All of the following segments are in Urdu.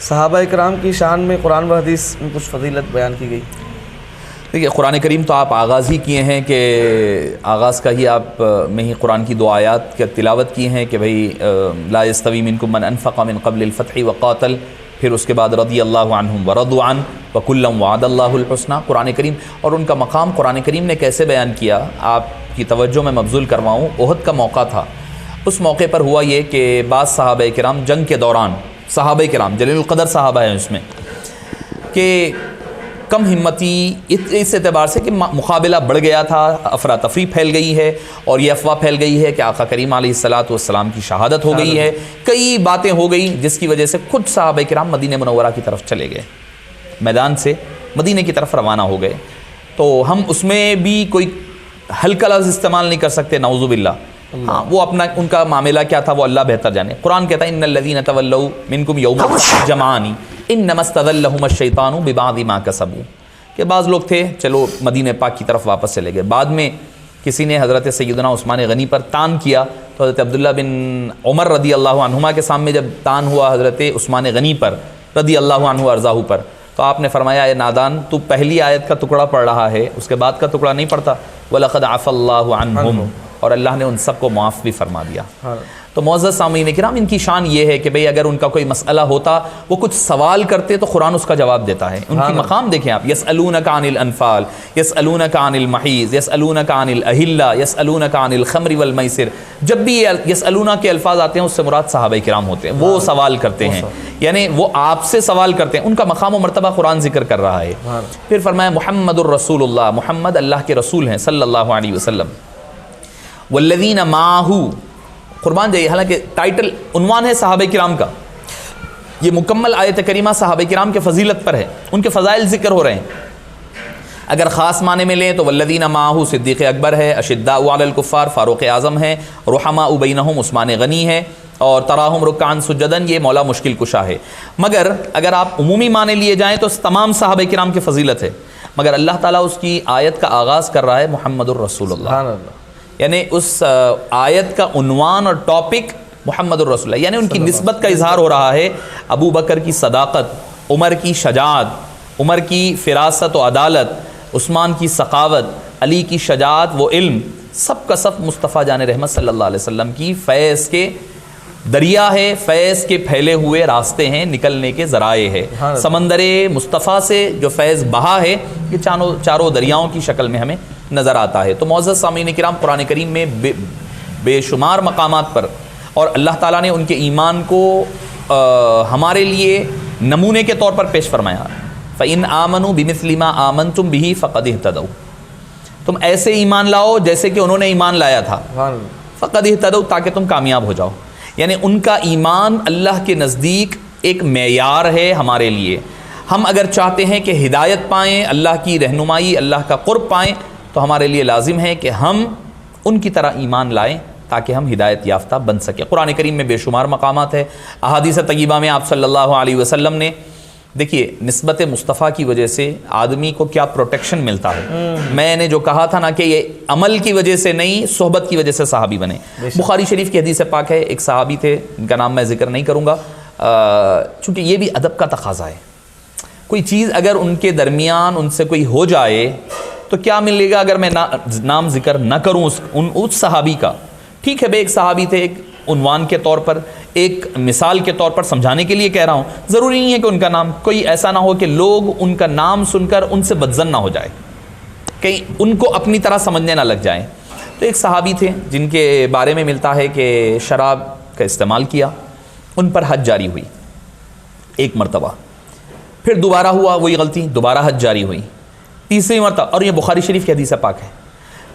صحابہ کرام کی شان میں قرآن و حدیث میں کچھ فضیلت بیان کی گئی؟ دیکھیے قرآن کریم تو آپ آغاز ہی کیے ہیں کہ آغاز کا ہی آپ میں ہی قرآن کی دو آیات کی تلاوت کی ہیں کہ بھئی لا یستوی منکم من انفق من قبل الفتح وقاتل، پھر اس کے بعد رضی اللہ عنہم ورضوا عنہ وکلا وعد اللہ الحسنی. قرآن کریم اور ان کا مقام قرآن کریم نے کیسے بیان کیا، آپ کی توجہ میں مبذول کرواؤں. احد کا موقع تھا، اس موقع پر ہوا یہ کہ بعض صحابہ کرام جنگ کے دوران، صحابہ کرام جلیل القدر صحابہ ہیں اس میں، کہ کم ہمتی اس اعتبار سے کہ مقابلہ بڑھ گیا تھا، افراتفری پھیل گئی ہے، اور یہ افواہ پھیل گئی ہے کہ آقا کریم علیہ السلام کی شہادت ہو گئی ہے. کئی باتیں ہو گئی جس کی وجہ سے خود صحابہ کرام مدینہ منورہ کی طرف چلے گئے، میدان سے مدینہ کی طرف روانہ ہو گئے. تو ہم اس میں بھی کوئی ہلکا لفظ استعمال نہیں کر سکتے، نعوذ باللہ. ہاں وہ اپنا ان کا معاملہ کیا تھا وہ اللہ بہتر جانے. قرآن کہتا ہے ان الذین تولوا منکم یوم جمعان انما استذلهم الشیطان ببعض ما کسبوا، کہ بعض لوگ تھے چلو مدینہ پاک کی طرف واپس چلے گئے. بعد میں کسی نے حضرت سیدنا عثمان غنی پر تان کیا، تو حضرت عبداللہ بن عمر رضی اللہ عنہما کے سامنے جب تان ہوا حضرت عثمان غنی پر رضی اللہ عنہ ارضاہ پر، تو آپ نے فرمایا اے نادان، تو پہلی آیت کا ٹکڑا پڑھ رہا ہے، اس کے بعد کا ٹکڑا نہیں پڑھتا. وَلَقَدْ عَفَى اللَّهُ عَنْهُمْ، اور اللہ نے ان سب کو معاف بھی فرما دیا. تو معزز سامعین کرام، ان کی شان یہ ہے کہ بھئی اگر ان کا کوئی مسئلہ ہوتا، وہ کچھ سوال کرتے تو قرآن اس کا جواب دیتا ہے. ان کی مقام دیکھیں آپ، یسألونک عن الانفال، یسألونک عن المحیض، یسألونک عن الاہلہ، یسألونک عن الخمر والمیسر. جب بھی یہ یسألونہ کے الفاظ آتے ہیں اس سے مراد صحابہ کرام ہوتے ہیں، وہ سوال کرتے ہیں، یعنی وہ آپ سے سوال کرتے ہیں. ان کا مقام و مرتبہ قرآن ذکر کر رہا ہے. پھر فرمایا محمد الرسول اللہ، محمد اللہ کے رسول ہیں صلی اللہ علیہ وسلم. والذین معہ، قربان جائیے، حالانکہ ٹائٹل عنوان ہے صحابہ کرام کا، یہ مکمل آیت کریمہ صحابہ کرام کے فضیلت پر ہے، ان کے فضائل ذکر ہو رہے ہیں. اگر خاص معنی میں لیں تو والذین معہ صدیق اکبر ہے، اشداء علی الکفار فاروق اعظم ہے، رحماء بینہم عثمان غنی ہے، اور تراہم رکعان سجدن یہ مولا مشکل کشا ہے. مگر اگر آپ عمومی معنی لیے جائیں تو تمام صحابہ کرام کی فضیلت ہے، مگر اللہ تعالیٰ اس کی آیت کا آغاز کر رہا ہے محمد الرسول اللہ، یعنی اس آیت کا عنوان اور ٹاپک محمد الرسول اللہ، یعنی ان کی نسبت کا اظہار ہو رہا ہے. ابو بکر کی صداقت، عمر کی شجاعت، عمر کی فراست و عدالت، عثمان کی ثقافت، علی کی شجاعت و علم، سب کا سب مصطفیٰ جان رحمت صلی اللہ علیہ وسلم کی فیض کے دریا ہے، فیض کے پھیلے ہوئے راستے ہیں، نکلنے کے ذرائع ہے. سمندر مصطفیٰ سے جو فیض بہا ہے یہ چاروں دریاؤں کی شکل میں ہمیں نظر آتا ہے. تو معزز سامعین کرام، قرآن کریم میں بے شمار مقامات پر، اور اللہ تعالیٰ نے ان کے ایمان کو ہمارے لیے نمونے کے طور پر پیش فرمایا. فَإِنْ آمَنُوا بِمِثْلِ مَا آمَنْتُمْ بِهِ فَقَدِ اهْتَدَوْا، تم ایسے ایمان لاؤ جیسے کہ انہوں نے ایمان لایا تھا. فَقَدِ اهْتَدَوْا، تاکہ تم کامیاب ہو جاؤ. یعنی ان کا ایمان اللہ کے نزدیک ایک معیار ہے ہمارے لیے. ہم اگر چاہتے ہیں کہ ہدایت پائیں، اللہ کی رہنمائی، اللہ کا قرب پائیں، تو ہمارے لیے لازم ہے کہ ہم ان کی طرح ایمان لائیں تاکہ ہم ہدایت یافتہ بن سکیں. قرآن کریم میں بے شمار مقامات ہے. احادیث طیبہ میں آپ صلی اللہ علیہ وسلم نے، دیکھیے نسبت مصطفیٰ کی وجہ سے آدمی کو کیا پروٹیکشن ملتا ہے. میں نے جو کہا تھا نا کہ یہ عمل کی وجہ سے نہیں، صحبت کی وجہ سے صحابی بنے. بخاری شریف کی حدیث پاک ہے، ایک صحابی تھے، ان کا نام میں ذکر نہیں کروں گا چونکہ یہ بھی ادب کا تقاضا ہے. کوئی چیز اگر ان کے درمیان ان سے کوئی ہو جائے تو کیا ملے گا اگر میں نام ذکر نہ کروں اس صحابی کا. ٹھیک ہے بھائی، ایک صحابی تھے، ایک عنوان کے طور پر، ایک مثال کے طور پر سمجھانے کے لیے کہہ رہا ہوں. ضروری نہیں ہے کہ ان کا نام، کوئی ایسا نہ ہو کہ لوگ ان کا نام سن کر ان سے بدظن نہ ہو جائے، کہیں ان کو اپنی طرح سمجھنے نہ لگ جائیں. تو ایک صحابی تھے جن کے بارے میں ملتا ہے کہ شراب کا استعمال کیا، ان پر حد جاری ہوئی ایک مرتبہ، پھر دوبارہ ہوا وہی غلطی، دوبارہ حد جاری ہوئی، تیسری مرتبہ، اور یہ بخاری شریف کی حدیث پاک ہے،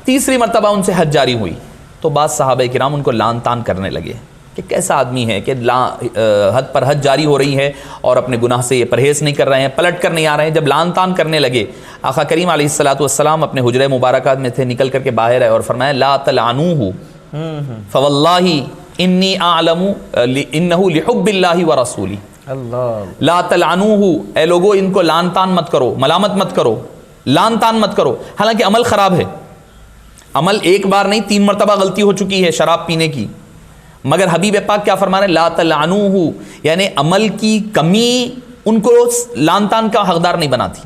تیسری مرتبہ ان سے حد جاری ہوئی. تو بعض صحابہ کرام ان کو لعن طعن کرنے لگے کہ کیسا آدمی ہے کہ حد پر حد جاری ہو رہی ہے اور اپنے گناہ سے یہ پرہیز نہیں کر رہے ہیں، پلٹ کر نہیں آ رہے ہیں. جب لعن طعن کرنے لگے، آقا کریم علیہ السلام اپنے حجرہ مبارکہ میں تھے، نکل کر کے باہر آئے اور فرمایا لا تلعنوہ فواللہ انی اعلم انہ لحب اللہ ورسولہ. لا تلعنوہ، اے لوگو ان کو لعن طعن مت کرو، ملامت مت کرو، لعن طعن مت کرو. حالانکہ عمل خراب ہے، عمل ایک بار نہیں 3 مرتبہ غلطی ہو چکی ہے شراب پینے کی، مگر حبیب پاک کیا فرما رہے ہیں؟ لا تلعنوہ، یعنی عمل کی کمی ان کو لان تان کا حقدار نہیں بناتی.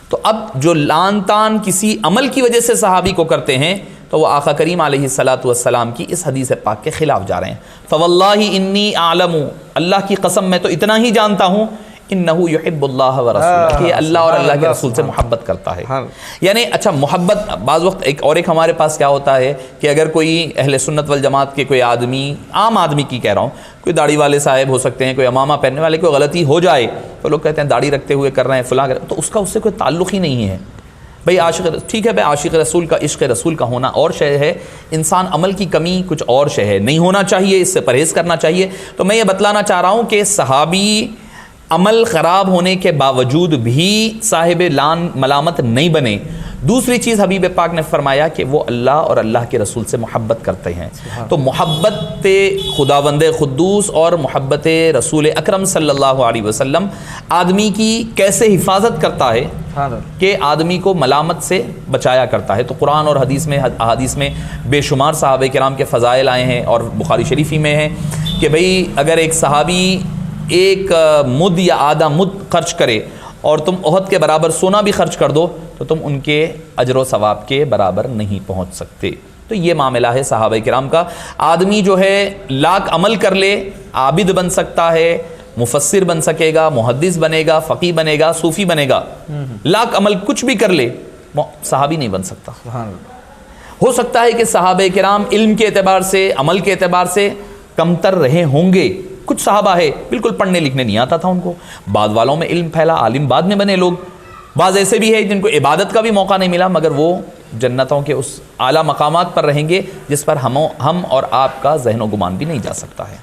تو اب جو لان تان کسی عمل کی وجہ سے صحابی کو کرتے ہیں تو وہ آقا کریم علیہ الصلاۃ والسلام کی اس حدیث پاک کے خلاف جا رہے ہیں. فواللہ انی اعلم، اللہ کی قسم میں تو اتنا ہی جانتا ہوں، انہ یحب اللہ ورسولہ، کہ اللہ اور اللہ کے رسول سے محبت کرتا ہے. یعنی اچھا محبت بعض وقت ایک ہمارے پاس کیا ہوتا ہے کہ اگر کوئی اہل سنت والجماعت کے کوئی آدمی، عام آدمی کی کہہ رہا ہوں، کوئی داڑھی والے صاحب ہو سکتے ہیں، کوئی امامہ پہننے والے، کوئی غلطی ہو جائے تو لوگ کہتے ہیں داڑھی رکھتے ہوئے کر رہے ہیں فلاں، تو اس کا اس سے کوئی تعلق ہی نہیں ہے. بھئی عاشق، ٹھیک ہے بھئی عاشق رسول کا، عشق رسول کا ہونا اور شے ہے، انسان عمل کی کمی کچھ اور شے ہے، نہیں ہونا چاہیے، اس سے پرہیز کرنا چاہیے. تو میں یہ بتلانا چاہ رہا ہوں کہ صحابی عمل خراب ہونے کے باوجود بھی صاحب لان ملامت نہیں بنے. دوسری چیز حبیب پاک نے فرمایا کہ وہ اللہ اور اللہ کے رسول سے محبت کرتے ہیں. تو محبت خداوند قدوس اور محبت رسول اکرم صلی اللہ علیہ وسلم آدمی کی کیسے حفاظت کرتا ہے کہ آدمی کو ملامت سے بچایا کرتا ہے. تو قرآن اور حدیث میں بے شمار صحابہ کرام کے فضائل آئے ہیں اور بخاری شریفی میں ہیں کہ بھئی اگر ایک صحابی ایک مد یا آدھا مد خرچ کرے اور تم احد کے برابر سونا بھی خرچ کر دو تو تم ان کے اجر و ثواب کے برابر نہیں پہنچ سکتے. تو یہ معاملہ ہے صحابہ کرام کا. آدمی جو ہے لاکھ عمل کر لے، عابد بن سکتا ہے، مفسر بن سکے گا، محدث بنے گا، فقیہ بنے گا، صوفی بنے گا، لاکھ عمل کچھ بھی کر لے صحابی نہیں بن سکتا. ہو سکتا ہے کہ صحابہ کرام علم کے اعتبار سے، عمل کے اعتبار سے کمتر رہے ہوں گے. کچھ صحابہ ہے بالکل پڑھنے لکھنے نہیں آتا تھا ان کو، بعد والوں میں علم پھیلا، عالم بعد میں بنے لوگ. بعض ایسے بھی ہے جن کو عبادت کا بھی موقع نہیں ملا مگر وہ جنتوں کے اس اعلیٰ مقامات پر رہیں گے جس پر ہم اور آپ کا ذہن و گمان بھی نہیں جا سکتا ہے.